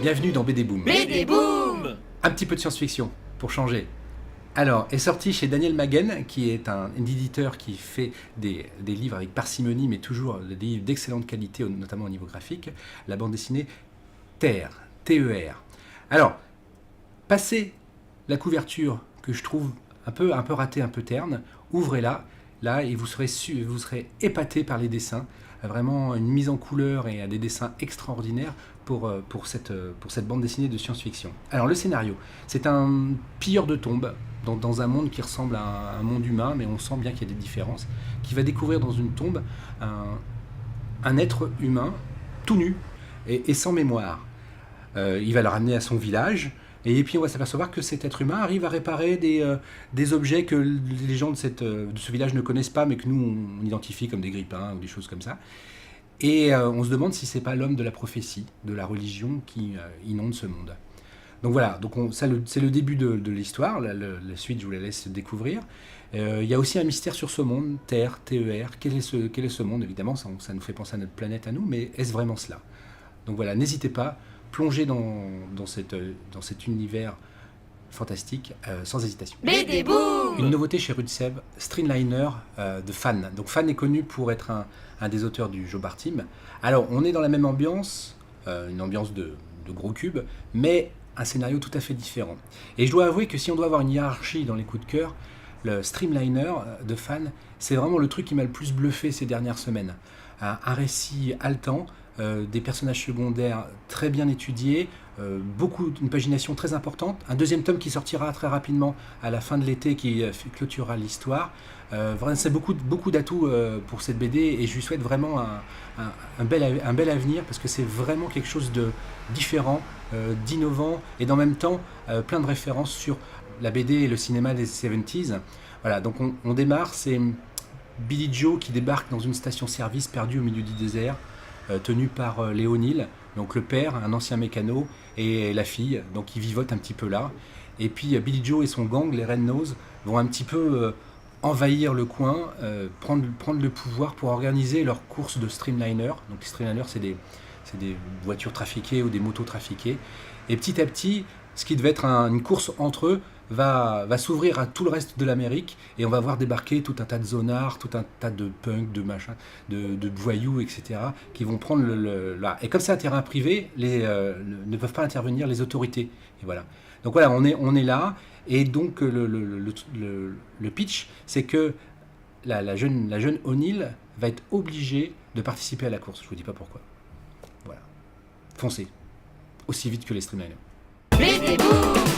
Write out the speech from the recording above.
Bienvenue dans BD Boom. BD Boom. Un petit peu de science-fiction, pour changer. Alors, est sorti chez Daniel Maguen, qui est un éditeur qui fait des livres avec parcimonie, mais toujours des livres d'excellente qualité, notamment au niveau graphique, la bande dessinée Terre, T-E-R. Alors, passez la couverture que je trouve un peu ratée, un peu terne, ouvrez-la, là, et vous serez épaté par les dessins. Vraiment une mise en couleur et des dessins extraordinaires pour cette bande dessinée de science-fiction. Alors le scénario, c'est un pilleur de tombes dans un monde qui ressemble à un monde humain, mais on sent bien qu'il y a des différences, qui va découvrir dans une tombe un être humain tout nu et sans mémoire. Il va le ramener à son village, et puis on va s'apercevoir que cet être humain arrive à réparer des objets que les gens de ce village ne connaissent pas, mais que nous on identifie comme des grippins ou des choses comme ça. Et on se demande si c'est pas l'homme de la prophétie, de la religion qui inonde ce monde. Donc voilà, c'est le début de l'histoire. La suite, je vous la laisse découvrir. Il y a aussi un mystère sur ce monde, Terre, T-E-R. Quel est ce monde? Évidemment, ça nous fait penser à notre planète à nous, mais est-ce vraiment cela? Donc voilà, n'hésitez pas, plongez dans cet univers fantastique sans hésitation. BD Boom. Une nouveauté chez Rudseb, Streamliner de Fan. Donc Fan est connu pour être un des auteurs du Jobar Team. Alors on est dans la même ambiance, une ambiance de gros cubes, mais un scénario tout à fait différent. Et je dois avouer que si on doit avoir une hiérarchie dans les coups de cœur, le Streamliner de Fan, c'est vraiment le truc qui m'a le plus bluffé ces dernières semaines. Un récit haletant, des personnages secondaires très bien étudiés, une pagination très importante, un deuxième tome qui sortira très rapidement à la fin de l'été qui clôturera l'histoire. Vraiment, c'est beaucoup d'atouts pour cette BD et je lui souhaite vraiment un bel avenir parce que c'est vraiment quelque chose de différent, d'innovant et en même temps plein de références sur la BD et le cinéma des 70s. Voilà, donc on démarre, c'est Billy Joe qui débarque dans une station-service perdue au milieu du désert, tenu par Léo Neal, donc le père, un ancien mécano, et la fille, donc ils vivotent un petit peu là. Et puis Billy Joe et son gang, les Red Nose, vont un petit peu envahir le coin, prendre le pouvoir pour organiser leur course de Streamliner. Donc les Streamliners, c'est des voitures trafiquées ou des motos trafiquées. Et petit à petit, ce qui devait être une course entre eux, va s'ouvrir à tout le reste de l'Amérique et on va voir débarquer tout un tas de zonards, tout un tas de punks, de machins, de voyous, etc. qui vont prendre là. Et comme c'est un terrain privé, ne peuvent pas intervenir les autorités. Et voilà. Donc voilà, on est là. Et donc le pitch, c'est que la jeune O'Neill va être obligée de participer à la course. Je vous dis pas pourquoi. Voilà. Foncez. Aussi vite que les Streamliners. BD Boom.